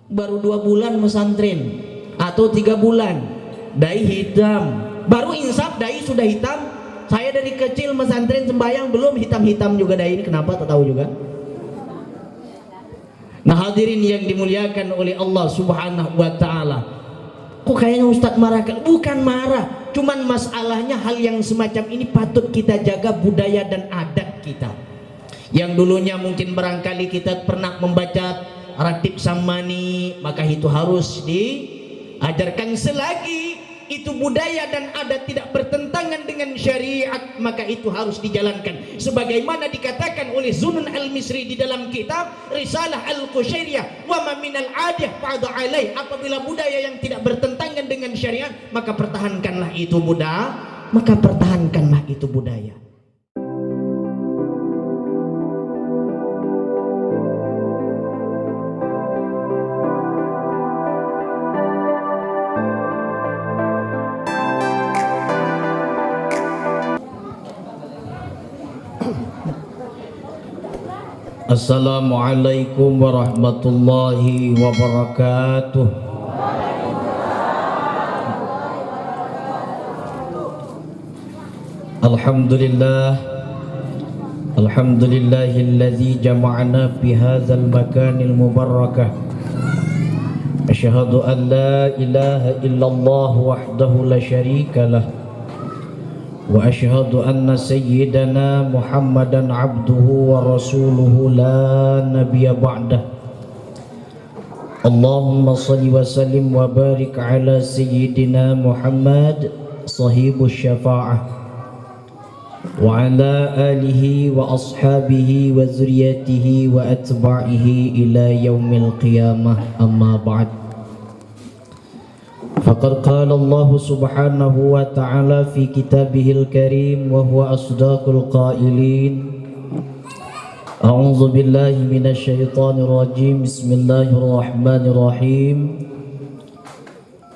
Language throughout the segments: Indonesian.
baru 2 bulan mesantren atau 3 bulan, dai hitam, baru insaf dai sudah hitam. Saya dari kecil mesantren sembahyang belum hitam-hitam juga dai ini, kenapa tak tahu juga. Nah hadirin yang dimuliakan oleh Allah Subhanahu wa ta'ala, kok kayaknya Ustadz marah? Bukan marah, cuman masalahnya hal yang semacam ini patut kita jaga budaya dan adat kita. Yang dulunya mungkin barangkali kita pernah membaca Ratib Sammani, maka itu harus diajarkan. Selagi itu budaya dan adat tidak bertentangan dengan syariat, maka itu harus dijalankan. Sebagaimana dikatakan oleh Zunun al-Misri di dalam kitab Risalah al-Qushairiyah, wa ma minal adiyah fa'adha alaih, apabila budaya yang tidak bertentangan dengan syariat, maka pertahankanlah itu budaya. Assalamualaikum warahmatullahi wabarakatuh. Alhamdulillahilladzi jama'ana fi hadzal makanil mubarakah. Asyhadu an la ilaha illallah wahdahu la syarika lah. Wa asyhadu anna sayyidana Muhammadan abduhu wa rasuluhu la nabiyya ba'dah. Allahumma salli wa sallim wa barik ala sayyidina Muhammad sahibus syafa'ah wa ala alihi wa ashabihi wa zuriyatihi wa atba'ihi ila yaumil qiyamah, amma ba'd. Faqad qala Allah subhanahu wa ta'ala fi kitabihil karim wa huwa asdaqul qailin. A'udzu billahi minasy syaithanir rajim. Bismillahirrahmanirrahim.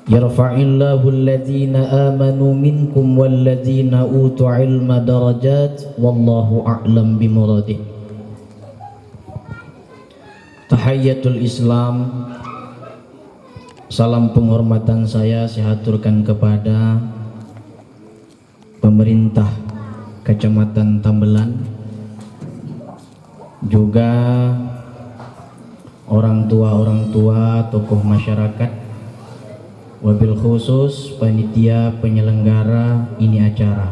Yarfa'illahu alladhina amanu minkum walladhina utul ilma darajat wallahu a'lam bimuradih. Tahiyyatul Islam. Salam penghormatan saya haturkan kepada pemerintah Kecamatan Tambelan, juga orang tua, tokoh masyarakat, wabil khusus panitia penyelenggara ini acara.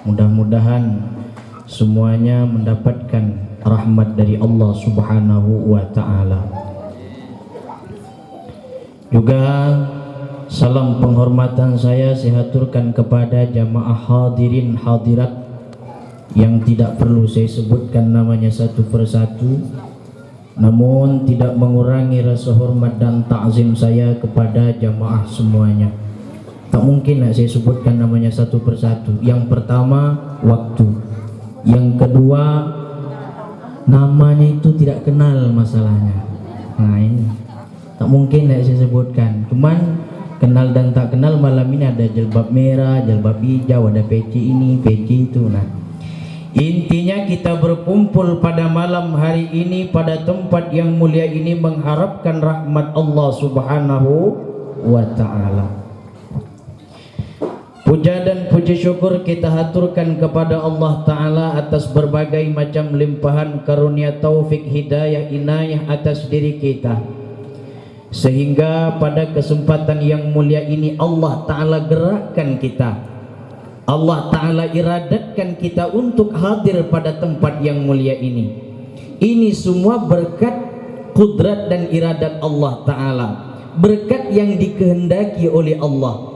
Mudah-mudahan semuanya mendapatkan rahmat dari Allah Subhanahu wa ta'ala. Juga salam penghormatan saya haturkan kepada jamaah hadirin hadirat yang tidak perlu saya sebutkan namanya satu persatu, namun tidak mengurangi rasa hormat dan ta'zim saya kepada jamaah semuanya. Tak mungkin saya sebutkan namanya satu persatu. Yang pertama waktu, yang kedua namanya itu tidak kenal masalahnya. Nah ini tak mungkin saya sebutkan, cuman kenal dan tak kenal. Malam ini ada jilbab merah, jilbab hijau, ada peci ini, peci itu. Nah intinya kita berkumpul pada malam hari ini pada tempat yang mulia ini mengharapkan rahmat Allah Subhanahu wa ta'ala. Puja dan puji syukur kita haturkan kepada Allah Ta'ala atas berbagai macam limpahan karunia taufik hidayah inayah atas diri kita, sehingga pada kesempatan yang mulia ini Allah Ta'ala gerakkan kita, Allah Ta'ala iradatkan kita untuk hadir pada tempat yang mulia ini. Ini semua berkat kudrat dan iradat Allah Ta'ala, berkat yang dikehendaki oleh Allah.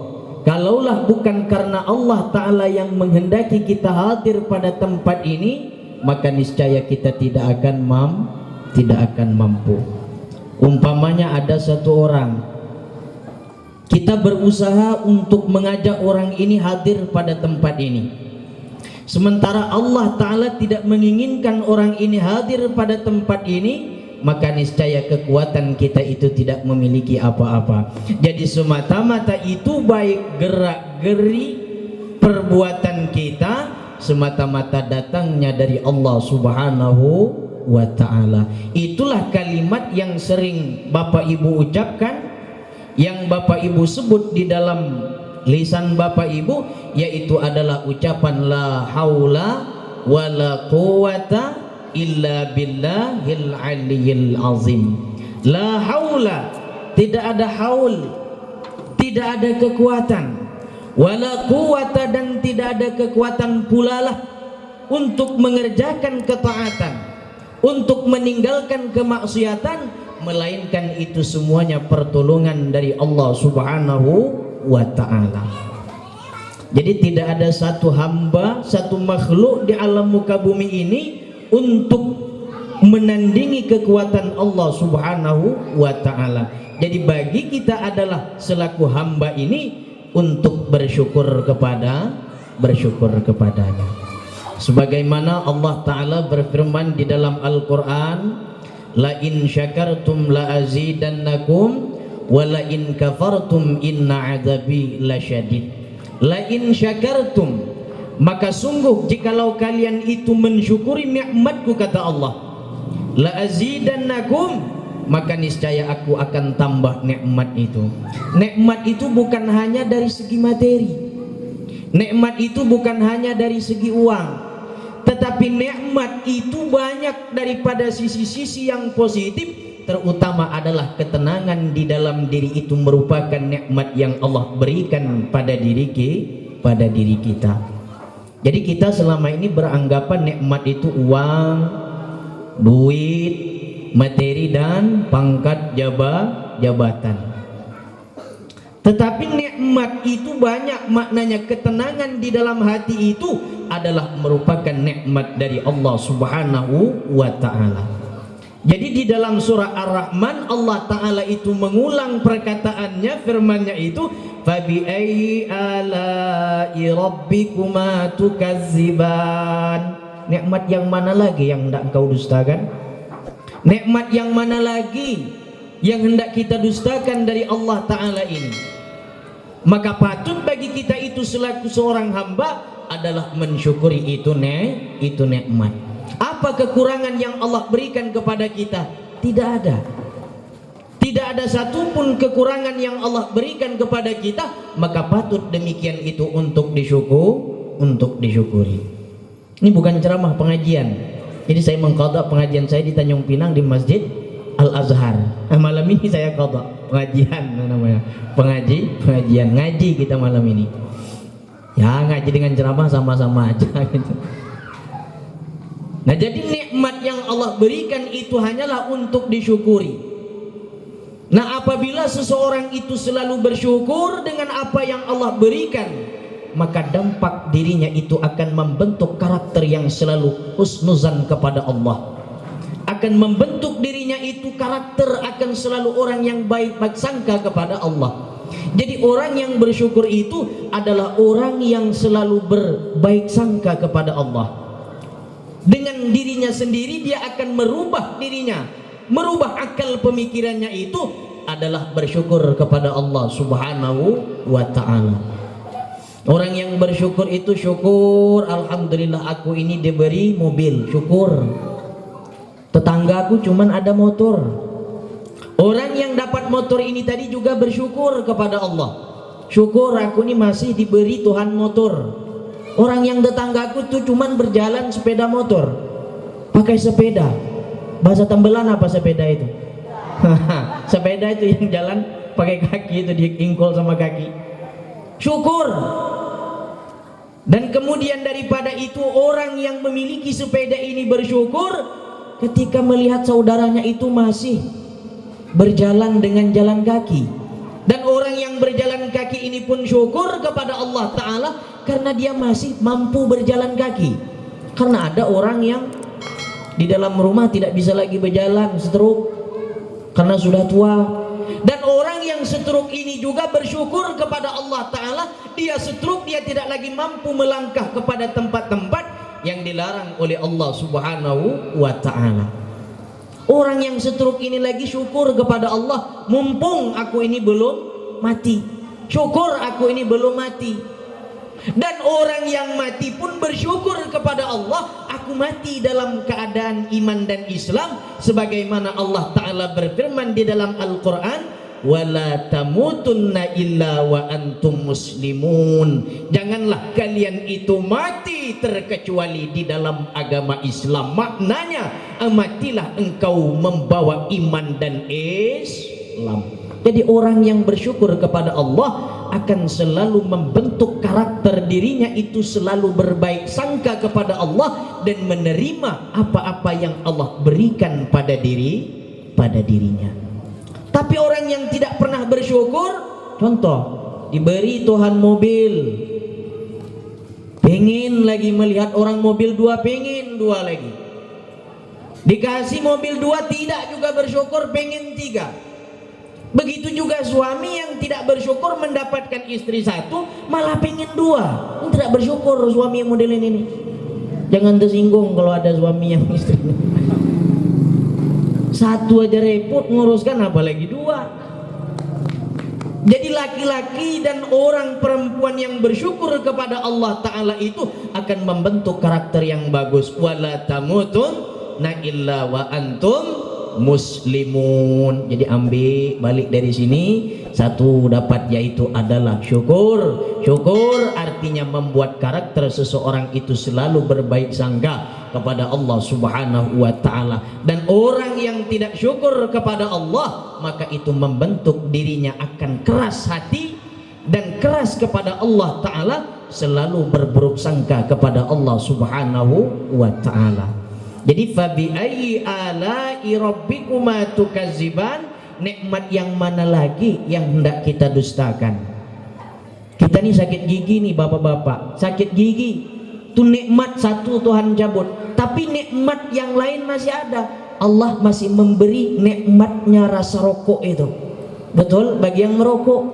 Kalaulah bukan karena Allah Ta'ala yang menghendaki kita hadir pada tempat ini, maka niscaya kita tidak akan mampu. Umpamanya ada satu orang, kita berusaha untuk mengajak orang ini hadir pada tempat ini, sementara Allah Ta'ala tidak menginginkan orang ini hadir pada tempat ini, maka niscaya kekuatan kita itu tidak memiliki apa-apa. Jadi semata-mata itu baik gerak-geri perbuatan kita semata-mata datangnya dari Allah Subhanahu wa ta'ala. Itulah kalimat yang sering Bapak Ibu ucapkan, yang Bapak Ibu sebut di dalam lisan Bapak Ibu, yaitu adalah ucapan la haula wala quwata illa billahil aliyil azim. La haula, tidak ada haul, tidak ada kekuatan, wala quwata, dan tidak ada kekuatan pula lah untuk mengerjakan ketaatan, untuk meninggalkan kemaksiatan, melainkan itu semuanya pertolongan dari Allah Subhanahu wa ta'ala. Jadi tidak ada satu hamba, satu makhluk di alam muka bumi ini untuk menandingi kekuatan Allah Subhanahu wa ta'ala. Jadi bagi kita adalah selaku hamba ini untuk bersyukur kepadanya. Sebagaimana Allah Ta'ala berfirman di dalam Al-Quran, la in syakartum la azidannakum wa la in kafartum inna adzabi lasyadid. La in syakartum, maka sungguh jikalau kalian itu mensyukuri nikmatku, kata Allah, la azidannakum, maka niscaya aku akan tambah nikmat itu. Nikmat itu bukan hanya dari segi materi, nikmat itu bukan hanya dari segi uang, tetapi nikmat itu banyak daripada sisi-sisi yang positif. Terutama adalah ketenangan di dalam diri itu merupakan nikmat yang Allah berikan pada diri kita. Jadi kita selama ini beranggapan nikmat itu uang, duit, materi, dan pangkat jabatan. Tetapi nikmat itu banyak maknanya. Ketenangan di dalam hati itu adalah merupakan nikmat dari Allah Subhanahu wa ta'ala. Jadi di dalam surah Ar-Rahman, Allah Ta'ala itu mengulang perkataannya, firmannya itu, fabi ayyi ala'i rabbikuma tukazziban. Nikmat yang mana lagi yang hendak engkau dustakan? Nikmat yang mana lagi yang hendak kita dustakan dari Allah Ta'ala ini? Maka patut bagi kita itu selaku seorang hamba adalah mensyukuri itu nikmat. Apa kekurangan yang Allah berikan kepada kita? Tidak ada. Tidak ada satupun kekurangan yang Allah berikan kepada kita. Maka patut demikian itu untuk disyukuri. Ini bukan ceramah pengajian. Jadi saya mengqadha pengajian saya di Tanjung Pinang di Masjid Al-Azhar. Malam ini saya qadha pengajian, namanya pengajian ngaji kita malam ini. Ya, ngaji dengan ceramah sama-sama aja gitu. Nah, jadi nikmat yang Allah berikan itu hanyalah untuk disyukuri. Nah, apabila seseorang itu selalu bersyukur dengan apa yang Allah berikan, maka dampak dirinya itu akan membentuk karakter yang selalu husnuzan kepada Allah. Akan membentuk dirinya itu karakter, akan selalu orang yang baik sangka kepada Allah. Jadi orang yang bersyukur itu adalah orang yang selalu berbaik sangka kepada Allah. Dengan dirinya sendiri dia akan merubah dirinya, merubah akal pemikirannya itu adalah bersyukur kepada Allah Subhanahu wa ta'ala. Orang yang bersyukur itu syukur, alhamdulillah aku ini diberi mobil, syukur. Tetanggaku cuman ada motor. Orang yang dapat motor ini tadi juga bersyukur kepada Allah. Syukur aku ini masih diberi Tuhan motor. Orang yang tetanggaku tuh cuman berjalan sepeda motor, pakai sepeda. Bahasa Tembelan apa sepeda itu? Sepeda itu yang jalan pakai kaki, itu diingkol sama kaki. Syukur. Dan kemudian daripada itu, orang yang memiliki sepeda ini bersyukur ketika melihat saudaranya itu masih berjalan dengan jalan kaki. Dan orang yang berjalan kaki ini pun syukur kepada Allah Ta'ala karena dia masih mampu berjalan kaki. Karena ada orang yang di dalam rumah tidak bisa lagi berjalan, stroke karena sudah tua. Dan orang yang stroke ini juga bersyukur kepada Allah Ta'ala. Dia stroke, dia tidak lagi mampu melangkah kepada tempat-tempat yang dilarang oleh Allah Subhanahu wa Ta'ala. Orang yang stroke ini lagi syukur kepada Allah, mumpung aku ini belum mati. Syukur aku ini belum mati. Dan orang yang mati pun bersyukur kepada Allah, aku mati dalam keadaan iman dan Islam, sebagaimana Allah Ta'ala berfirman di dalam Al-Quran, wala tamutunna illa wa antum muslimun. Janganlah kalian itu mati terkecuali di dalam agama Islam. Maknanya matilah engkau membawa iman dan Islam. Jadi orang yang bersyukur kepada Allah akan selalu membentuk karakter dirinya itu selalu berbaik sangka kepada Allah dan menerima apa-apa yang Allah berikan pada dirinya. Tapi orang yang tidak pernah bersyukur, contoh, diberi Tuhan mobil, pengen lagi melihat orang mobil dua, pengen dua lagi. Dikasih mobil dua, tidak juga bersyukur, pengen tiga. Begitu juga suami yang tidak bersyukur mendapatkan istri satu, malah pengen dua. Tidak bersyukur suami yang model ini. Jangan tersinggung kalau ada suami yang istri satu aja repot nguruskan, apalagi dua. Jadi laki-laki dan orang perempuan yang bersyukur kepada Allah Ta'ala itu akan membentuk karakter yang bagus. Wala tamutunna illa wa antum muslimun. Jadi ambil balik dari sini, satu dapat yaitu adalah syukur. Syukur artinya membuat karakter seseorang itu selalu berbaik sangka kepada Allah Subhanahu wa Ta'ala. Dan orang yang tidak syukur kepada Allah, maka itu membentuk dirinya akan keras hati dan keras kepada Allah Ta'ala, selalu berburuk sangka kepada Allah Subhanahu wa Ta'ala. Jadi fabi ayyi ala'i rabbikuma tukazziban, nikmat yang mana lagi yang hendak kita dustakan? Kita nih sakit gigi nih bapak-bapak, sakit gigi itu nikmat satu Tuhan cabut, tapi nikmat yang lain masih ada. Allah masih memberi nikmatnya rasa rokok itu, betul, bagi yang merokok.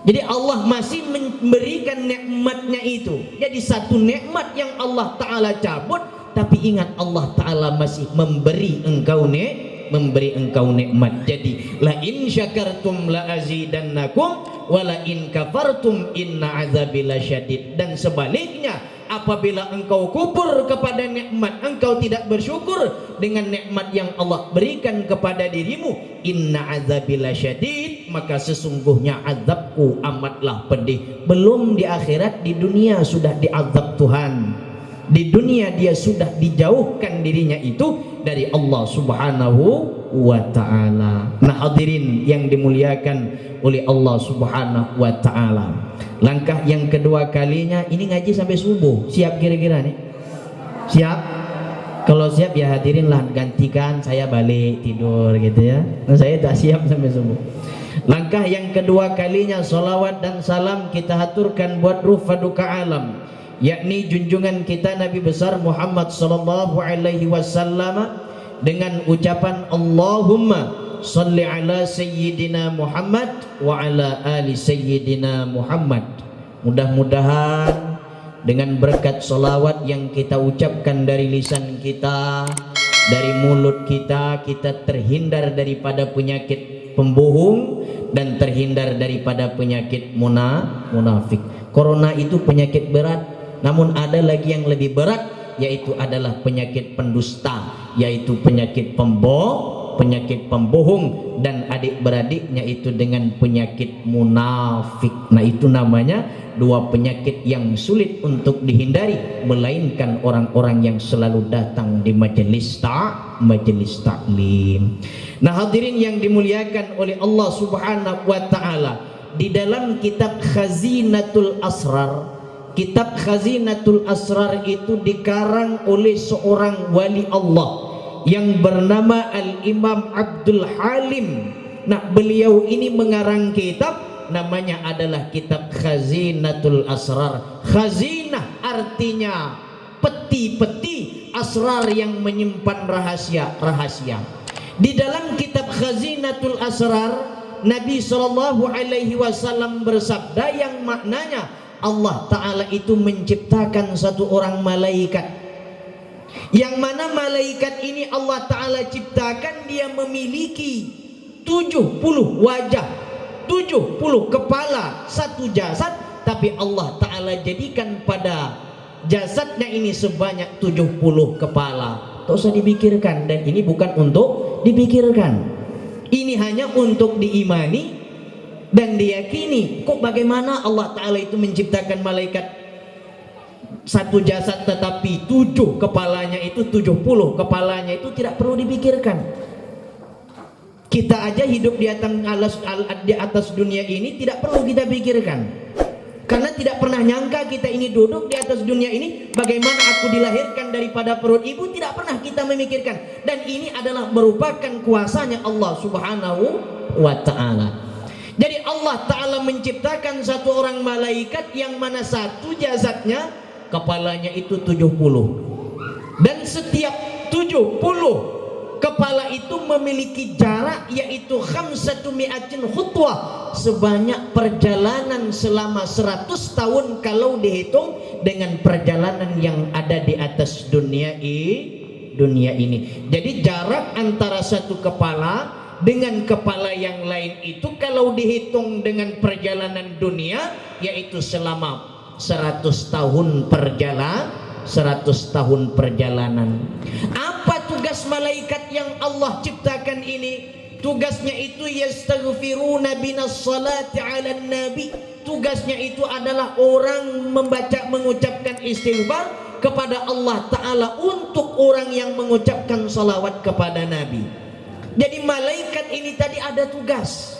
Jadi Allah masih memberikan nikmatnya itu. Jadi satu nikmat yang Allah Ta'ala cabut, tapi ingat Allah Ta'ala masih memberi engkau nikmat. Jadi la in syakartum la azidannakum wa la in kafartum inna azabi lasyadid. Dan sebaliknya, apabila engkau kufur kepada nikmat, engkau tidak bersyukur dengan nikmat yang Allah berikan kepada dirimu, inna azabi lasyadid, maka sesungguhnya azabku amatlah pedih. Belum di akhirat, di dunia sudah diazab Tuhan. Di dunia dia sudah dijauhkan dirinya itu dari Allah Subhanahu wa Ta'ala. Nah hadirin yang dimuliakan oleh Allah Subhanahu wa Ta'ala, langkah yang kedua kalinya ini ngaji sampai subuh. Siap kira-kira nih? Siap? Kalau siap ya hadirin lah, gantikan saya balik tidur gitu ya. Nah, saya tak siap sampai subuh. Langkah yang kedua kalinya salawat dan salam kita haturkan buat ruh faduka alam, yakni junjungan kita Nabi besar Muhammad sallallahu alaihi wasallam, dengan ucapan Allahumma salli ala sayyidina Muhammad wa ala ali sayyidina Muhammad. Mudah-mudahan dengan berkat salawat yang kita ucapkan dari lisan kita, dari mulut kita, kita terhindar daripada penyakit pembohong dan terhindar daripada penyakit munafik. Corona itu penyakit berat, namun ada lagi yang lebih berat, yaitu adalah penyakit pendusta, yaitu penyakit pembohong, dan adik-beradiknya itu dengan penyakit munafik. Nah itu namanya dua penyakit yang sulit untuk dihindari, melainkan orang-orang yang selalu datang di majelis taklim. Nah hadirin yang dimuliakan oleh Allah Subhanahu wa Ta'ala, di dalam kitab Khazinatul Asrar, kitab Khazinatul Asrar itu dikarang oleh seorang wali Allah yang bernama Al-Imam Abdul Halim. Nah beliau ini mengarang kitab, namanya adalah kitab Khazinatul Asrar. Khazinah artinya peti-peti, asrar yang menyimpan rahasia-rahasia. Di dalam kitab Khazinatul Asrar, Nabi Shallallahu Alaihi Wasallam bersabda yang maknanya Allah Ta'ala itu menciptakan satu orang malaikat, yang mana malaikat ini Allah Ta'ala ciptakan dia memiliki 70 wajah. 70 kepala satu jasad, tapi Allah Ta'ala jadikan pada jasadnya ini sebanyak 70 kepala. Tak usah dipikirkan, dan ini bukan untuk dipikirkan, ini hanya untuk diimani dan diyakini. Kok bagaimana Allah Ta'ala itu menciptakan malaikat satu jasad tetapi 7 kepalanya itu 70 kepalanya itu tidak perlu dipikirkan. Kita aja hidup di atas dunia ini tidak perlu kita pikirkan, karena tidak pernah nyangka kita ini duduk di atas dunia ini. Bagaimana aku dilahirkan daripada perut ibu, tidak pernah kita memikirkan. Dan ini adalah merupakan kuasanya Allah Subhanahu wa Ta'ala. Jadi Allah Ta'ala menciptakan satu orang malaikat yang mana satu jasadnya kepalanya itu 70, dan setiap 70 kepala itu memiliki jarak, yaitu khamsatu mi'atin khutwah, sebanyak perjalanan selama 100 tahun kalau dihitung dengan perjalanan yang ada di atas dunia ini. Jadi jarak antara satu kepala dengan kepala yang lain itu kalau dihitung dengan perjalanan dunia, yaitu selama 100 tahun perjalanan. Apa tugas malaikat yang Allah ciptakan ini? Tugasnya itu yastaghfiruna binas salati ala nabi. Tugasnya itu adalah orang mengucapkan istighfar kepada Allah Ta'ala untuk orang yang mengucapkan salawat kepada Nabi. Jadi malaikat ini tadi ada tugas.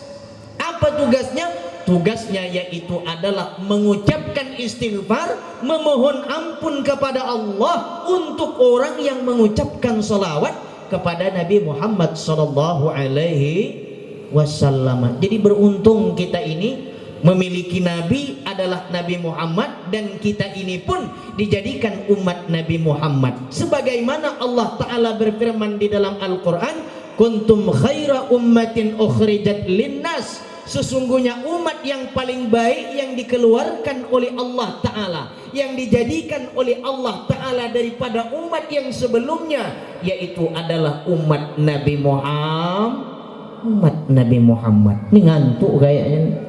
Apa tugasnya? Tugasnya yaitu adalah mengucapkan istighfar, memohon ampun kepada Allah untuk orang yang mengucapkan salawat kepada Nabi Muhammad sallallahu alaihi wasallam. Jadi beruntung kita ini memiliki Nabi adalah Nabi Muhammad, dan kita ini pun dijadikan umat Nabi Muhammad. Sebagaimana Allah Ta'ala berfirman di dalam Al-Quran, kuntum khaira ummatin ukhrijat linnas, sesungguhnya umat yang paling baik yang dikeluarkan oleh Allah Ta'ala, yang dijadikan oleh Allah Ta'ala daripada umat yang sebelumnya, yaitu adalah umat Nabi Muhammad. Ini ngantuk kayaknya.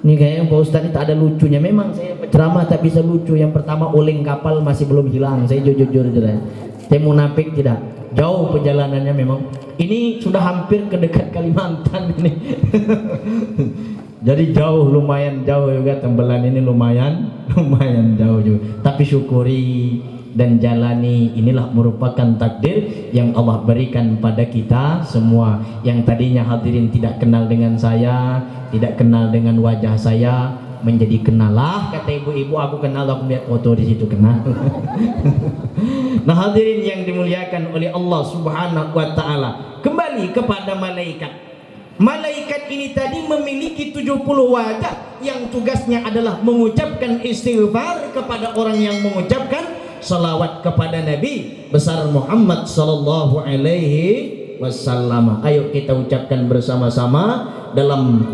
Ini kayaknya Pak Ustadz ini tak ada lucunya. Memang saya ceramah tak bisa lucu. Yang pertama, oleng kapal masih belum hilang. Saya jujur saja. Saya munafik tidak. Jauh perjalanannya memang. Ini sudah hampir ke dekat Kalimantan ini. Jadi jauh, lumayan jauh juga. Tembelan ini lumayan jauh juga. Tapi syukuri dan jalani, inilah merupakan takdir yang Allah berikan pada kita semua. Yang tadinya hadirin tidak kenal dengan saya, tidak kenal dengan wajah saya, menjadi kenal lah. Kata ibu-ibu, aku kenal, aku lihat foto di situ kenal. Nah hadirin yang dimuliakan oleh Allah Subhanahu wa Ta'ala, kembali kepada malaikat. Malaikat ini tadi memiliki 70 wajah yang tugasnya adalah mengucapkan istighfar kepada orang yang mengucapkan salawat kepada Nabi besar Muhammad sallallahu alaihi wasallam. Ayo kita ucapkan bersama-sama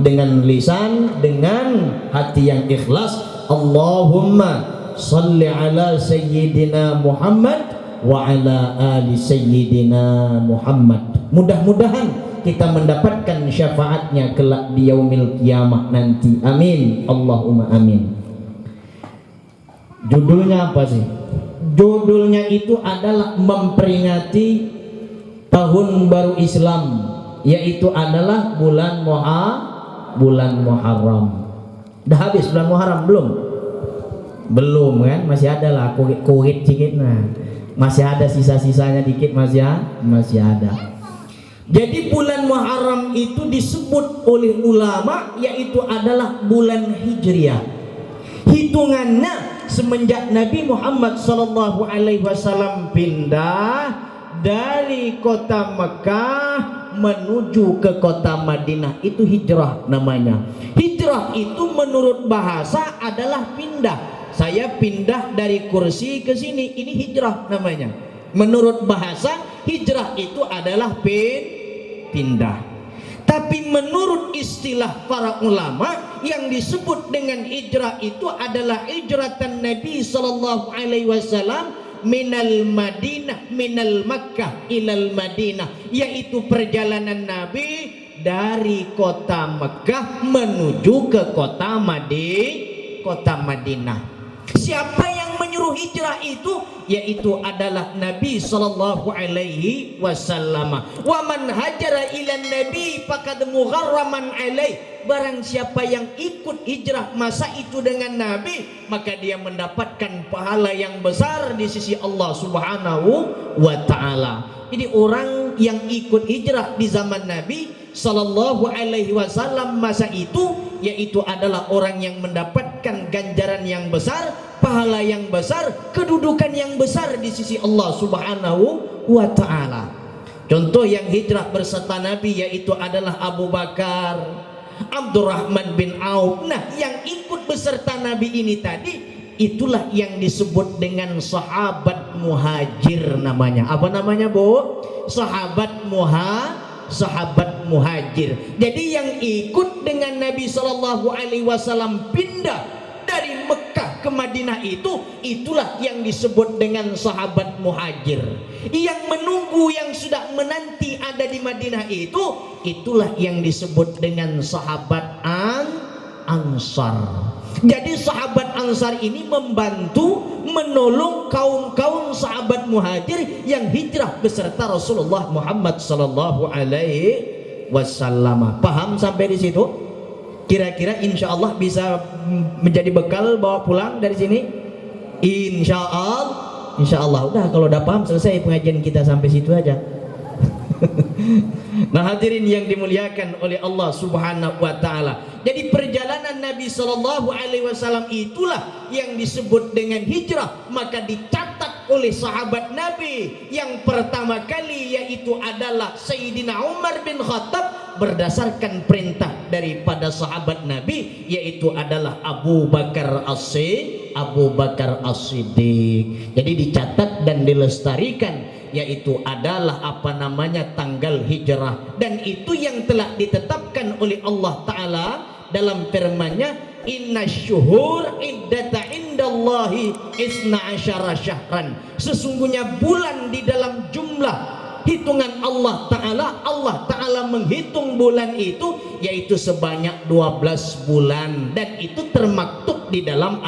dengan lisan, dengan hati yang ikhlas. Allahumma salli ala sayyidina Muhammad wa ala ali sayyidina Muhammad. Mudah-mudahan kita mendapatkan syafaatnya kelak di yaumil kiamah nanti. Amin. Allahumma amin. Judulnya apa sih? Judulnya itu adalah memperingati tahun baru Islam, yaitu adalah bulan Muharram. Dah habis bulan Muharram belum? Belum kan? Masih ada lah kurit sedikit, nah. Masih ada sisa-sisanya dikit, masih ada. Jadi bulan Muharram itu disebut oleh ulama yaitu adalah bulan Hijriah. Hitungannya semenjak Nabi Muhammad SAW pindah dari kota Mekah menuju ke kota Madinah, itu hijrah namanya. Hijrah itu menurut bahasa adalah pindah. Saya pindah dari kursi ke sini, ini hijrah namanya. Menurut bahasa hijrah itu adalah pindah. Tapi menurut istilah para ulama, yang disebut dengan hijrah itu adalah hijratan Nabi sallallahu alaihi wasallam minal Makkah ilal Madinah, yaitu perjalanan Nabi dari kota Mekah menuju ke kota Madinah. Siapa yang menyuruh hijrah itu? Yaitu adalah Nabi sallallahu alaihi wasallam. Wa man hajara ila nabi faqad mugharraman alaih. Barang siapa yang ikut hijrah masa itu dengan Nabi, maka dia mendapatkan pahala yang besar di sisi Allah Subhanahu wa taala. Jadi orang yang ikut hijrah di zaman Nabi sallallahu alaihi wasallam masa itu, yaitu adalah orang yang mendapatkan ganjaran yang besar, pahala yang besar, kedudukan yang besar di sisi Allah Subhanahu wa taala. Contoh yang hijrah beserta Nabi yaitu adalah Abu Bakar, Abdurrahman bin Auf. Nah, yang ikut beserta Nabi ini tadi, itulah yang disebut dengan sahabat muhajir namanya. Apa namanya, Bu? Sahabat muhajir. Jadi yang ikut dengan Nabi sallallahu alaihi wasallam pindah dari Mekah ke Madinah itulah yang disebut dengan sahabat muhajir. Yang menunggu, yang sudah menanti ada di Madinah itulah yang disebut dengan sahabat Ansar. Jadi sahabat Ansar ini membantu menolong kaum-kaum sahabat muhajir yang hijrah beserta Rasulullah Muhammad sallallahu alaihi wasallam. Paham sampai di situ? Kira-kira insya Allah bisa menjadi bekal bawa pulang dari sini? Insya Allah. Udah, kalau udah paham selesai pengajian kita sampai situ aja. Nah, hadirin yang dimuliakan oleh Allah Subhanahu wa taala. Jadi perjalanan Nabi sallallahu alaihi wasallam itulah yang disebut dengan hijrah, maka dicatat oleh sahabat Nabi yang pertama kali yaitu adalah Sayyidina Umar bin Khattab berdasarkan perintah daripada sahabat Nabi yaitu adalah Abu Bakar As-Siddiq. Jadi dicatat dan dilestarikan yaitu adalah tanggal hijrah, dan itu yang telah ditetapkan oleh Allah Ta'ala dalam firman-Nya, inna syuhur iddata indallahi isna asyara syahran. Sesungguhnya bulan di dalam jumlah hitungan Allah Ta'ala menghitung bulan itu yaitu sebanyak 12 bulan, dan itu termaktub di dalam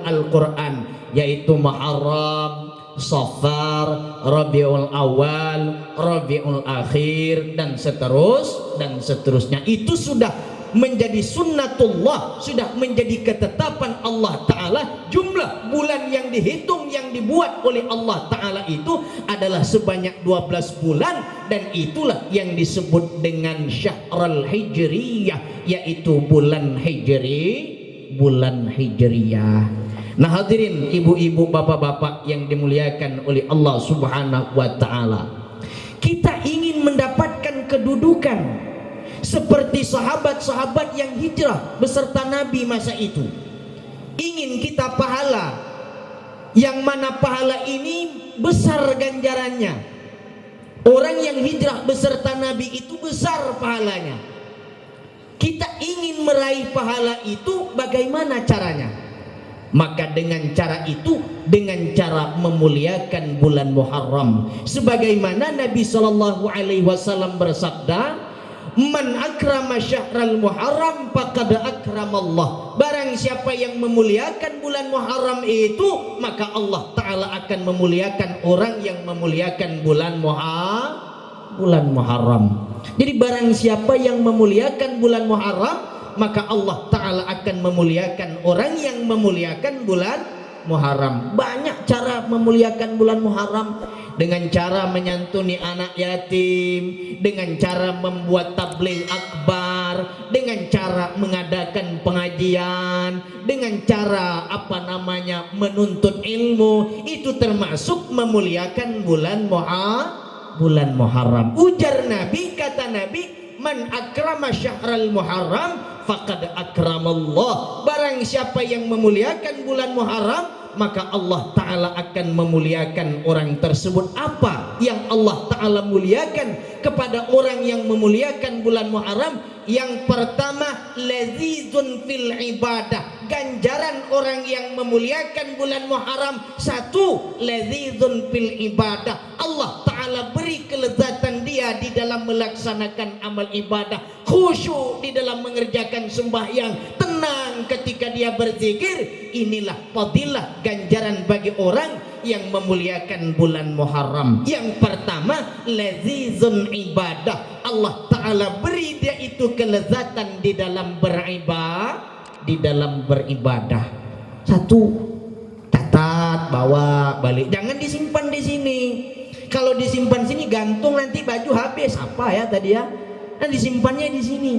Al-Quran, yaitu Muharram, Safar, Rabiul Awal, Rabiul Akhir, dan seterusnya. Itu sudah menjadi sunnatullah, sudah menjadi ketetapan Allah Ta'ala. Jumlah bulan yang dihitung, yang dibuat oleh Allah Ta'ala itu adalah sebanyak 12 bulan, dan itulah yang disebut dengan Syahrul Hijriyah, yaitu bulan Hijriyah. Nah, hadirin ibu-ibu, bapak-bapak yang dimuliakan oleh Allah Subhanahu wa taala. Kita ingin mendapatkan kedudukan seperti sahabat-sahabat yang hijrah beserta Nabi masa itu. Ingin kita pahala yang mana pahala ini besar ganjarannya. Orang yang hijrah beserta Nabi itu besar pahalanya. Kita ingin meraih pahala itu, bagaimana caranya? Maka dengan cara itu, dengan cara memuliakan bulan Muharram, sebagaimana Nabi sallallahu alaihi wasallam bersabda, man akrama syahral Muharram faqad akramallah. Barang siapa yang memuliakan bulan Muharram itu, maka Allah Ta'ala akan memuliakan orang yang memuliakan bulan Muharram. Jadi barang siapa yang memuliakan bulan Muharram, maka Allah Ta'ala akan memuliakan orang yang memuliakan bulan Muharram. Banyak cara memuliakan bulan Muharram, dengan cara menyantuni anak yatim, dengan cara membuat tabligh akbar, dengan cara mengadakan pengajian, dengan cara menuntut ilmu. Itu termasuk memuliakan bulan Muharram. Ujar Nabi, kata Nabi, man akrama syahral Muharram faqad akramallah. Barang siapa yang memuliakan bulan Muharram, maka Allah Ta'ala akan memuliakan orang tersebut. Apa yang Allah Ta'ala muliakan kepada orang yang memuliakan bulan Muharram? Yang pertama, lazizun fil ibadah, ganjaran orang yang memuliakan bulan Muharram. Satu, lazizun fil ibadah, Allah Ta'ala beri kelezatan dia di dalam melaksanakan amal ibadah, khusyuk di dalam mengerjakan sembahyang, tenang ketika dia berzikir. Inilah fadilah ganjaran bagi orang yang memuliakan bulan Muharram. Yang pertama, lazizun ibadah, Allah Ta'ala beri dia itu kelezatan di dalam beribadah. Satu, catat, bawa balik, jangan disimpan di sini. Kalau disimpan sini gantung, nanti baju habis. Apa ya tadi ya? Nah, disimpannya di sini.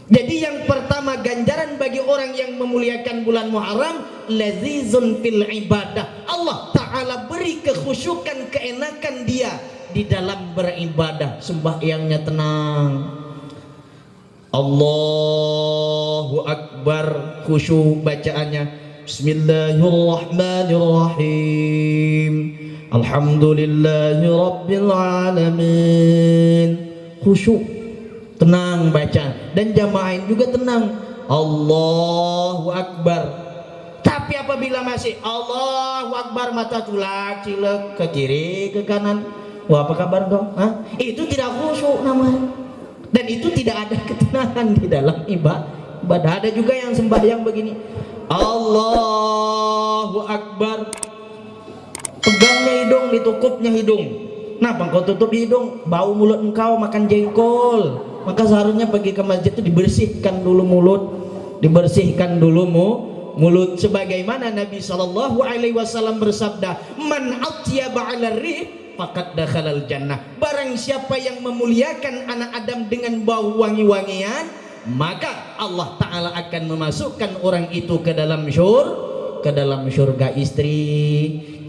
Jadi yang pertama, ganjaran bagi orang yang memuliakan bulan Muharram, lazizun fil ibadah, Allah Ta'ala beri kekhusyukan, keenakan dia di dalam beribadah. Sembahyangnya tenang, Allahu Akbar, khusyuk bacaannya, Bismillahirrahmanirrahim, Alhamdulillahi Rabbil Alamin, khusyuk, tenang baca. Dan jamaah juga tenang, Allahu Akbar. Tapi apabila masih Allahu Akbar, mata tulak cilek ke kiri ke kanan, wah apa kabar dong? Itu tidak khusyuk namanya. Dan itu tidak ada ketenangan di dalam ibadah. Ada juga yang sembahyang begini, Allahu Akbar, pegangnya hidung, ditukupnya hidung. Kenapa engkau tutup hidung? Bau mulut engkau makan jengkol. Maka seharusnya pergi ke masjid itu dibersihkan dulu mulut, dibersihkan dulu mulut. Sebagaimana Nabi SAW bersabda, man atyaba 'ala rih faqad dakhalal jannah. Barang siapa yang memuliakan anak Adam dengan bau wangi-wangian, maka Allah Ta'ala akan memasukkan orang itu ke dalam surga. Istri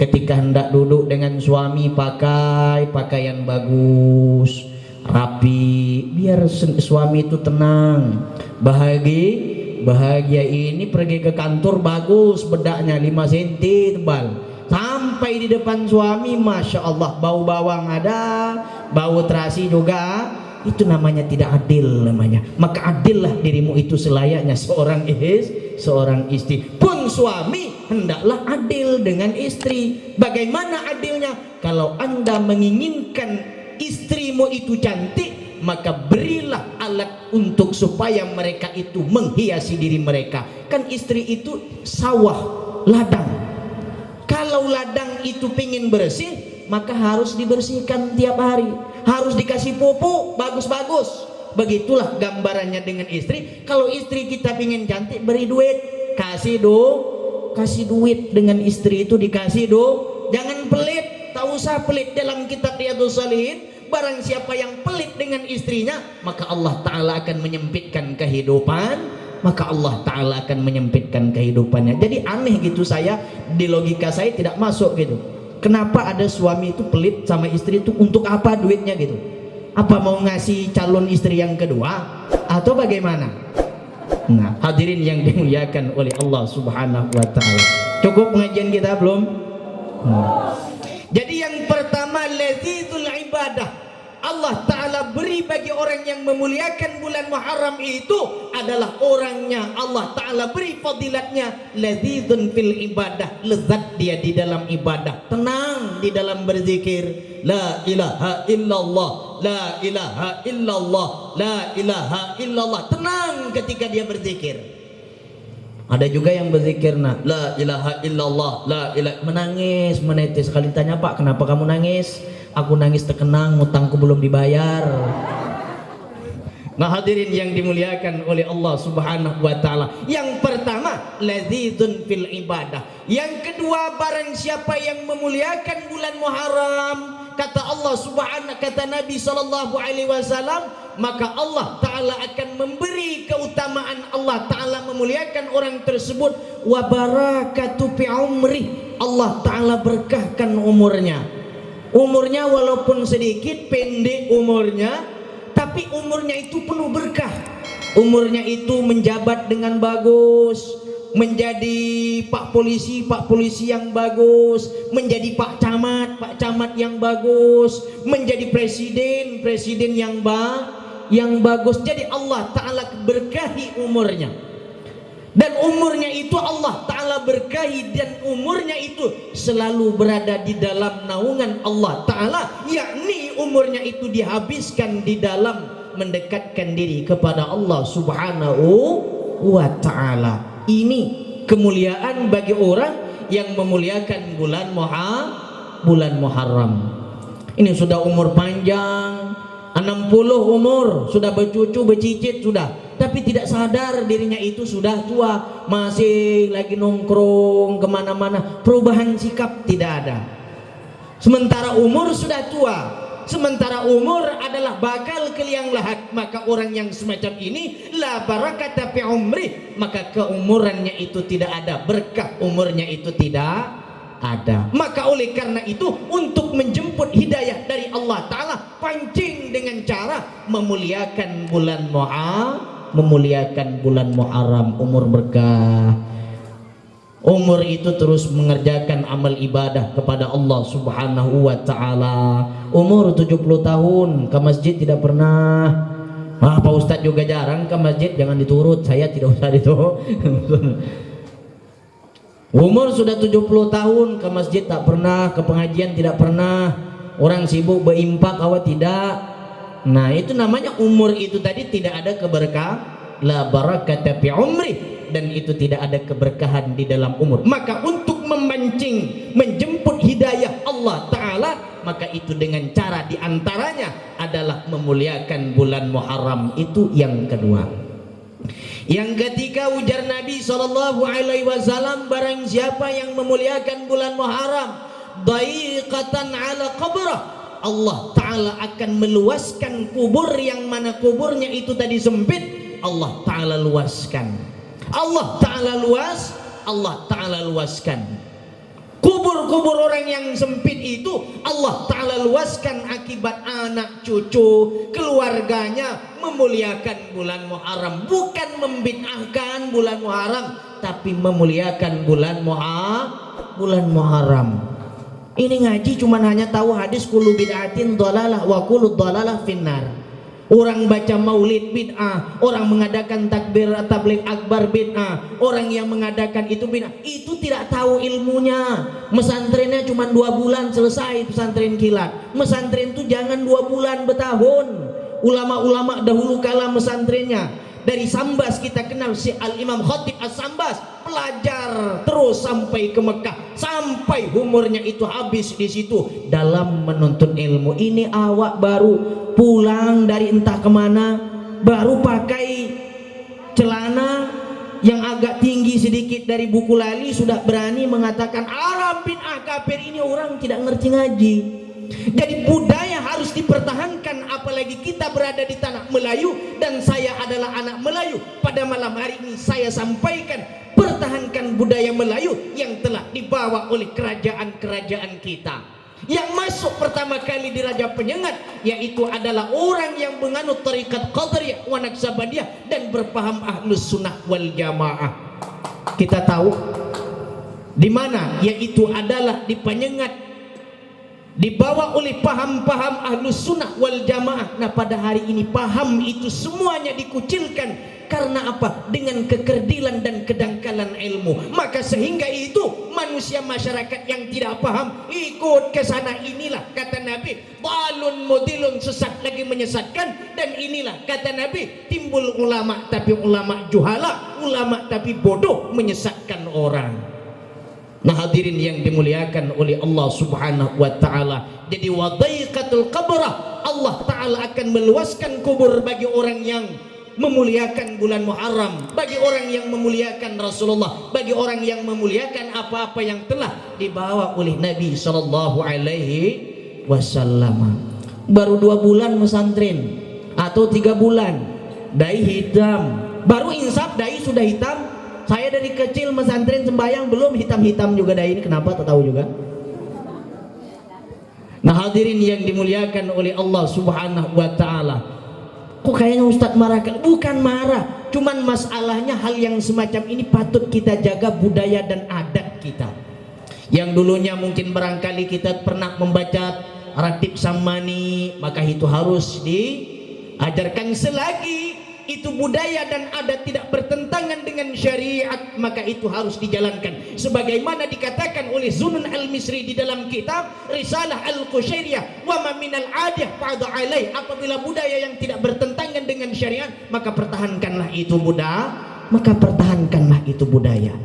ketika hendak duduk dengan suami, pakai pakaian bagus, rapi, biar suami itu tenang, bahagia. Ini pergi ke kantor bagus, bedaknya 5 cm tebal, sampai di depan suami, Masya Allah, bau bawang ada, bau terasi juga. Itu namanya tidak adil namanya. Maka adillah dirimu itu selayaknya seorang istri. Pun suami hendaklah adil dengan istri. Bagaimana adilnya? Kalau Anda menginginkan istrimu itu cantik, maka berilah alat untuk supaya mereka itu menghiasi diri mereka. Kan istri itu sawah, ladang. Kalau ladang itu pingin bersih, maka harus dibersihkan tiap hari, harus dikasih pupuk bagus-bagus. Begitulah gambarannya dengan istri. Kalau istri kita pingin cantik, beri duit, kasih duit. Dengan istri itu dikasih jangan pelit, tak usah pelit. Dalam kitab Riyadhus Shalihin, barang siapa yang pelit dengan istrinya, maka Allah Ta'ala akan menyempitkan kehidupannya. Jadi aneh gitu, saya di logika saya tidak masuk gitu. Kenapa ada suami itu pelit sama istri itu? Untuk apa duitnya gitu? Apa mau ngasih calon istri yang kedua atau bagaimana? Nah, hadirin yang dimuliakan oleh Allah Subhanahu wa Ta'ala, cukup pengajian kita belum? Jadi yang pertama, lazizul ibadah, Allah Ta'ala beri bagi orang yang memuliakan bulan Muharram itu adalah orangnya Allah Ta'ala beri fadilatnya lazizun fil ibadah, lezat dia di dalam ibadah, tenang di dalam berzikir, la ilaha illallah, la ilaha illallah, la ilaha illallah, tenang ketika dia berzikir. Ada juga yang berzikir la ilaha illallah, la ilaha, menangis, menetes. Sekali tanya, Pak, kenapa kamu nangis? Aku nangis terkenang, utangku belum dibayar. Nah, hadirin yang dimuliakan oleh Allah Subhanahu wa Ta'ala, yang pertama lazizun fil ibadah. Yang kedua, barang siapa yang memuliakan bulan Muharram, kata Allah Subhanahu, kata Nabi SAW, maka Allah Ta'ala akan memberi keutamaan. Allah Ta'ala memuliakan orang tersebut, wa barakatu fi umri, Allah Ta'ala berkahkan umurnya. Umurnya walaupun sedikit, pendek umurnya, tapi umurnya itu penuh berkah. Umurnya itu menjabat dengan bagus, menjadi pak polisi yang bagus, menjadi pak camat yang bagus, menjadi presiden yang yang bagus. Jadi Allah Ta'ala berkahi umurnya, dan umurnya itu Allah Ta'ala berkahi, dan umurnya itu selalu berada di dalam naungan Allah Ta'ala, yakni umurnya itu dihabiskan di dalam mendekatkan diri kepada Allah Subhanahu wa Ta'ala. Ini kemuliaan bagi orang yang memuliakan bulan Muharram. Ini sudah umur panjang, 60 umur, sudah bercucu bercicit sudah, tapi tidak sadar dirinya itu sudah tua, masih lagi nongkrong kemana-mana, perubahan sikap tidak ada. Sementara umur sudah tua, sementara umur adalah bakal ke liang lahat, maka orang yang semacam ini la barakata fi umri, maka keumurannya itu tidak ada, berkah umurnya itu tidak ada. Maka oleh karena itu, untuk menjemput hidayah dari Allah Ta'ala, pancing dengan cara memuliakan bulan Muharram, umur berkah. Umur itu terus mengerjakan amal ibadah kepada Allah Subhanahu wa Ta'ala. Umur 70 tahun ke masjid tidak pernah. Pak Ustadz juga jarang ke masjid, jangan diturut, saya tidak usah itu. Umur sudah 70 tahun ke masjid tak pernah, ke pengajian tidak pernah, orang sibuk berimpak awak tidak. Nah itu namanya umur itu tadi tidak ada keberkah, la barakata fi umri, dan itu tidak ada keberkahan di dalam umur. Maka untuk memancing, menjemput hidayah Allah Ta'ala, maka itu dengan cara diantaranya adalah memuliakan bulan Muharram. Itu yang kedua. Yang ketiga, ujar Nabi SAW, barang siapa yang memuliakan bulan Muharram, daiqatan ala qabrah, Allah Ta'ala akan meluaskan kubur yang mana kuburnya itu tadi sempit, Allah Ta'ala luaskan. Allah Ta'ala luaskan kubur-kubur orang yang sempit itu, Allah Ta'ala luaskan akibat anak cucu keluarganya memuliakan bulan Muharram. Bukan membid'ahkan bulan Muharram, tapi memuliakan bulan Muharram. Ini ngaji cuman hanya tahu hadis kullu bid'atin dhalalah wa kullu dhalalah finnar. Orang baca maulid bid'ah, orang mengadakan takbir tabligh akbar bid'ah, orang yang mengadakan itu bid'ah, itu tidak tahu ilmunya. Mesantrennya cuma 2 bulan selesai pesantren kilat. Mesantren itu jangan 2 bulan, bertahun. Ulama-ulama dahulu kala mesantrennya, dari Sambas kita kenal si Al-Imam Khatib As-Sambas, pelajar terus sampai ke Mekah, sampai umurnya itu habis di situ dalam menuntut ilmu. Ini awak baru pulang dari entah kemana, baru pakai celana yang agak tinggi sedikit dari buku lali, sudah berani mengatakan Arab bid'ah kafir. Ini orang tidak ngerti ngaji. Jadi budaya harus dipertahankan, apalagi kita berada di tanah Melayu dan saya adalah anak Melayu. Pada malam hari ini saya sampaikan, pertahankan budaya Melayu yang telah dibawa oleh kerajaan-kerajaan kita. Yang masuk pertama kali di Raja Penyengat yaitu adalah orang yang menganut tarikat Qadariyah wa Naqsabandiyah dan berpaham Ahlus Sunnah wal Jamaah. Kita tahu di mana, yaitu adalah di Penyengat, dibawa oleh paham-paham Ahlus Sunnah wal Jamaah. Nah pada hari ini paham itu semuanya dikucilkan. Karena apa? Dengan kekerdilan dan kedangkalan ilmu. Maka sehingga itu manusia masyarakat yang tidak paham ikut ke sana. Inilah kata Nabi, balun mudilun, sesat lagi menyesatkan. Dan inilah kata Nabi, timbul ulama tapi ulama juhala, ulama tapi bodoh, menyesatkan orang. Nah hadirin yang dimuliakan oleh Allah Subhanahu wa Ta'ala, jadi wadaiqatul qabrah, Allah Ta'ala akan meluaskan kubur bagi orang yang memuliakan bulan Muharram, bagi orang yang memuliakan Rasulullah, bagi orang yang memuliakan apa-apa yang telah dibawa oleh Nabi Sallallahu Alaihi Wasallam. Baru 2 bulan mesantren atau 3 bulan, dai hitam, baru insaf dai sudah hitam. Saya dari kecil mesantren sembahyang belum hitam-hitam juga dai ini, kenapa tak tahu juga. Nah hadirin yang dimuliakan oleh Allah Subhanahu wa Ta'ala, kok kayaknya Ustadz marah? Bukan marah, cuman masalahnya hal yang semacam ini patut kita jaga budaya dan adat kita. Yang dulunya mungkin barangkali kita pernah membaca Ratib Sammani, maka itu harus Ajarkan selagi itu budaya dan adat tidak bertentangan dengan syariat, maka itu harus dijalankan sebagaimana dikatakan oleh Zunun al-Misri di dalam kitab Risalah al-Qushairiyah, wa ma minal adiyah fa'adha alaih. Apabila budaya yang tidak bertentangan dengan syariat, maka pertahankanlah itu budaya.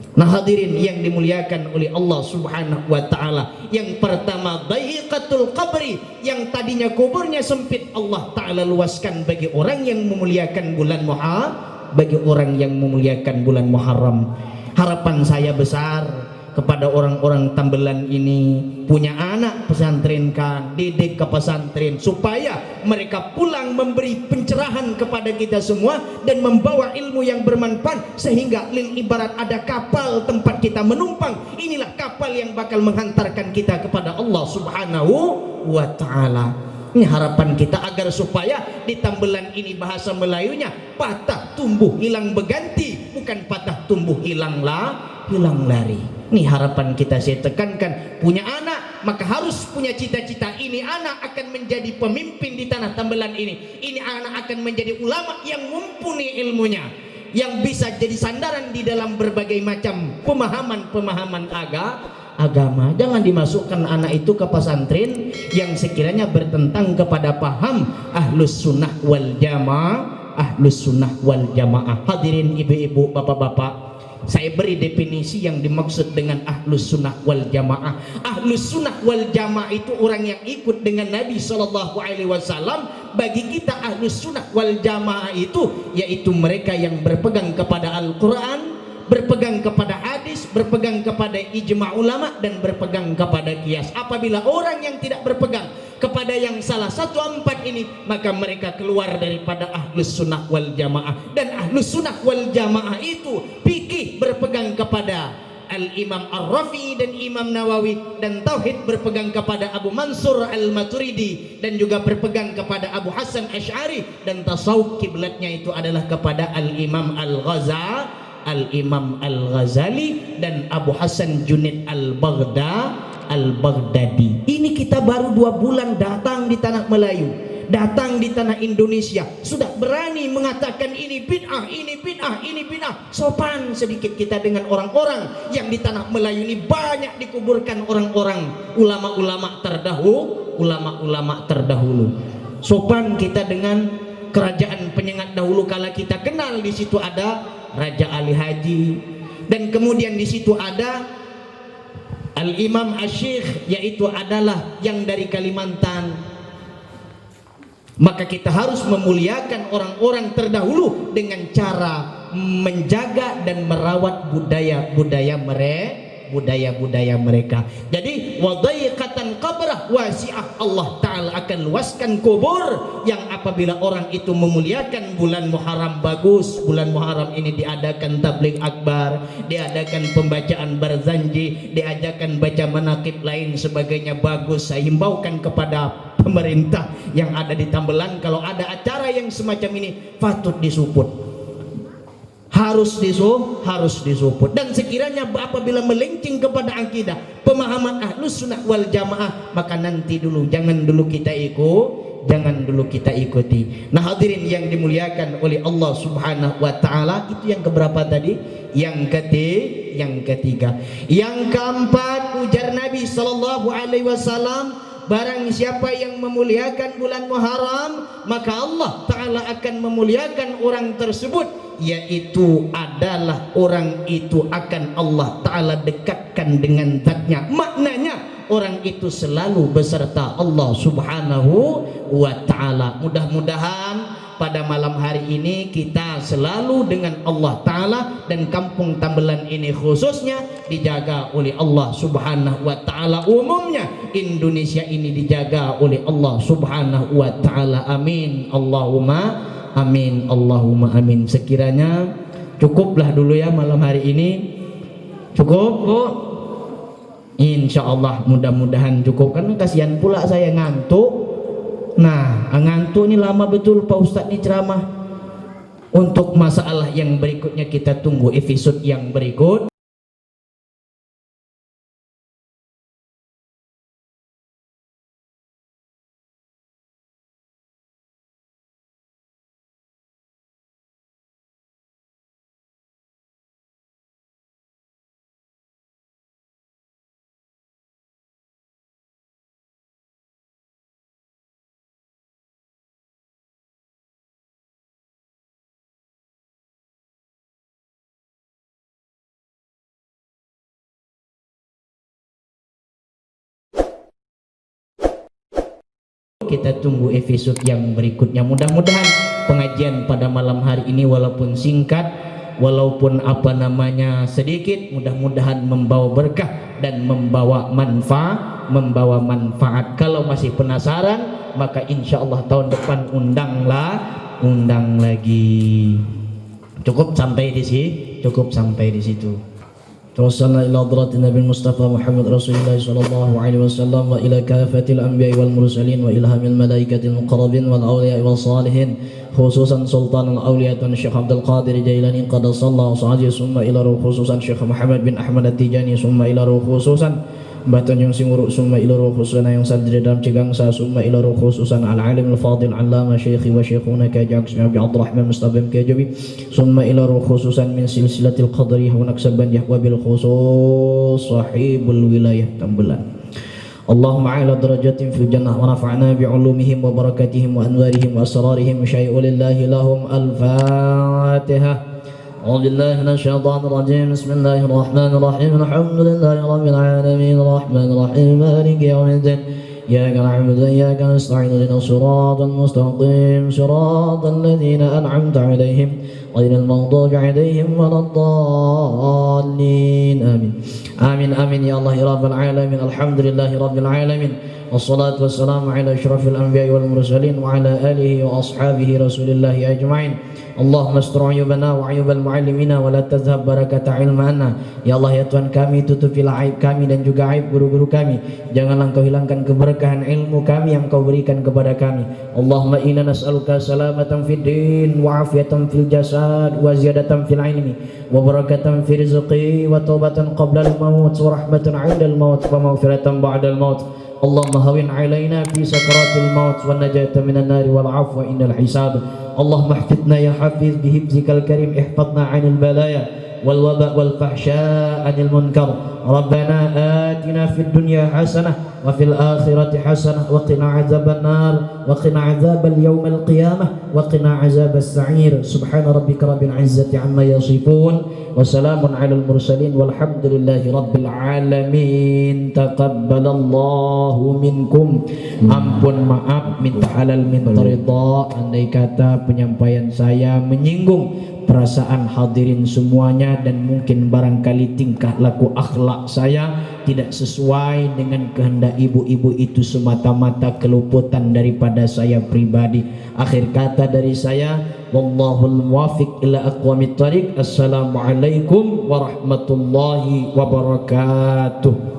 Nah hadirin yang dimuliakan oleh Allah subhanahu wa ta'ala, yang pertama dayiqatul qabri, yang tadinya kuburnya sempit, Allah ta'ala luaskan bagi orang yang memuliakan bulan Muharram. Harapan saya besar kepada orang-orang Tambelan ini, punya anak pesantrenkan, didik ke pesantren supaya mereka pulang memberi pencerahan kepada kita semua dan membawa ilmu yang bermanfaat, sehingga lil ibarat ada kapal tempat kita menumpang. Inilah kapal yang bakal menghantarkan kita kepada Allah subhanahu wa ta'ala. Ini harapan kita agar supaya di Tambelan ini bahasa Melayunya patah tumbuh hilang berganti, bukan patah tumbuh hilang lari. Ini harapan kita. Saya tekankan, punya anak maka harus punya cita-cita, ini anak akan menjadi pemimpin di tanah Tambelan ini anak akan menjadi ulama yang mumpuni ilmunya, yang bisa jadi sandaran di dalam berbagai macam pemahaman agama. Jangan dimasukkan anak itu ke pesantren yang sekiranya bertentang kepada paham ahlus sunnah wal jamaah. Hadirin ibu-ibu, bapak-bapak, saya beri definisi yang dimaksud dengan ahlus sunnah wal jamaah. Ahlus sunnah wal jamaah itu orang yang ikut dengan Nabi SAW. Bagi kita ahlus sunnah wal jamaah itu yaitu mereka yang berpegang kepada Al-Quran, berpegang kepada hadis, berpegang kepada ijma' ulama, dan berpegang kepada qiyas. Apabila orang yang tidak berpegang kepada yang salah satu empat ini, maka mereka keluar daripada ahlus sunnah wal jamaah. Dan ahlus sunnah wal jamaah itu fikih berpegang kepada Al-Imam Ar-Rafi'i dan Imam Nawawi, dan tauhid berpegang kepada Abu Mansur Al-Maturidi, dan juga berpegang kepada Abu Hasan Asy'ari, dan tasawuf kiblatnya itu adalah kepada Al-Imam Al-Ghazali dan Abu Hasan Junaid Al-Baghdadi. Ini kita baru 2 bulan datang di tanah Melayu, datang di tanah Indonesia, sudah berani mengatakan ini bid'ah, ini bid'ah, ini bid'ah. Sopan sedikit kita dengan orang-orang yang di tanah Melayu ini banyak dikuburkan orang-orang ulama-ulama terdahulu. Sopan kita dengan kerajaan penyengat dahulu kala kita kenal. Di situ ada Raja Ali Haji, dan kemudian di situ ada Al-Imam Asy-Syaikh, yaitu adalah yang dari Kalimantan. Maka kita harus memuliakan orang-orang terdahulu dengan cara menjaga dan merawat budaya mereka. Jadi wadaiqatan qabrah wasi'ah, Allah Ta'ala akan luaskan kubur yang apabila orang itu memuliakan bulan Muharram. Bagus, bulan Muharram ini diadakan tabligh akbar, diadakan pembacaan barzanji, diadakan baca manaqib lain sebagainya. Bagus, saya himbaukan kepada pemerintah yang ada di Tambelan, kalau ada acara yang semacam ini patut disupport, harus disupport. Dan sekiranya apabila melenceng kepada akidah pemahaman ahlus sunnah wal jamaah, maka nanti dulu jangan dulu kita ikuti. Nah hadirin yang dimuliakan oleh Allah subhanahu wa ta'ala, itu yang keberapa tadi? Yang ketiga. Yang keempat, ujar Nabi SAW, barang siapa yang memuliakan bulan Muharram, maka Allah Ta'ala akan memuliakan orang tersebut, yaitu adalah orang itu akan Allah Ta'ala dekatkan dengan zatnya. Maknanya orang itu selalu beserta Allah Subhanahu wa Ta'ala. Mudah-mudahan pada malam hari ini kita selalu dengan Allah Ta'ala, dan kampung Tambelan ini khususnya dijaga oleh Allah Subhanahu wa Ta'ala. Umumnya Indonesia ini dijaga oleh Allah Subhanahu wa Ta'ala. Amin Allahumma amin, Allahumma amin. Sekiranya cukuplah dulu ya malam hari ini. Cukup Bu? Insya Allah mudah-mudahan cukup, karena kasihan pula saya ngantuk. Nah ngantuk ini lama betul Pak Ustadz ini ceramah. Untuk masalah yang berikutnya kita tunggu episode yang berikut. kita tunggu episode yang berikutnya. Mudah-mudahan pengajian pada malam hari ini walaupun singkat, walaupun sedikit, mudah-mudahan membawa berkah dan membawa manfaat. Kalau masih penasaran, maka insya Allah tahun depan undang lagi. Cukup sampai di situ. توصلنا إلى حضرة النبي المصطفى محمد رسول الله صلى الله عليه وسلم وإلى كافة الأنبياء والمرسلين وإلهام الملائكة المقربين والأولياء والصالحين خصوصا سلطان الأولياء الشيخ عبد القادر الجيلاني قدس الله وصعده ثم إلى روح خصوصا الشيخ محمد بن أحمد التيجاني ثم إلى روح خصوصا Batun yang singuruk summa ila ruh khususan yang sadri dalam cegangsa summa ila ruh khususan al-alim al-fadil allama syekhi wa syekhuna kajak Abi Abdurrahman Mustabim kajabi summa ila ruh khususan min silsilatil qadariyah wa naksabandiyah wa bil khusus sahibul wilayah Tambelan. Allahumma ala darajatin fil jannah wa nafa'na bi'ulumihim wa barakatihim wa anwarihim wa asrarihim syai'u lillahi lahum al-fatihah. أعوذ بالله من الشيطان الرجيم بسم الله الرحمن الرحيم الحمد لله رب العالمين الرحمن الرحيم مالك يوم الدين إياك نعبد وإياك نستعين اهدنا الصراط المستقيم صراط الذين أنعمت عليهم غير المغضوب عليهم ولا الضالين آمين آمين آمين يا الله رب العالمين الحمد لله رب العالمين والصلاة والسلام على أشرف الأنبياء والمرسلين وعلى آله وأصحابه رسول الله أجمعين اللهم استر عيوبنا وعيوب المعلمين ولا تذهب بركة علمنا. Ya Allah ya Tuhan kami, tutupilah aib kami dan juga aib guru-guru kami. Janganlah Engkau hilangkan keberkahan ilmu kami yang Engkau berikan kepada kami. Allahumma inna nas'aluka salamatan fid din wa afiyatan fil jasad wa ziyadatan fil ilmi wa barakatan fil rizqi wa taubatan qabla al-maut wa rahmatan 'inda al-maut wa maghfiratan ba'da al-maut. اللهم هون علينا في سكرات الموت والنجاة من النار والعفو عند الحساب. اللهم احفظنا يا حفيظ بحفظك الكريم احفظنا عن البلايا والوباء والفحشاء عن المنكر. ربنا آتنا في الدنيا حسنة وفي الآخرة حسنة وقنا عذاب النار وقنا عذاب اليوم القيامة وقنا عذاب السعير. سبحان ربك رب العزة عما يصفون وسلام على المرسلين والحمد لله رب العالمين. تقبل الله منكم. Ampun maaf, minta halal, minta ridha. Andai kata penyampaian saya menyinggung perasaan hadirin semuanya dan mungkin barangkali tingkah laku akhlak saya tidak sesuai dengan kehendak ibu-ibu, itu semata-mata keluputan daripada saya pribadi. Akhir kata dari saya, wallahul muwafiq ila aqwamit thariq. Assalamualaikum warahmatullahi wabarakatuh.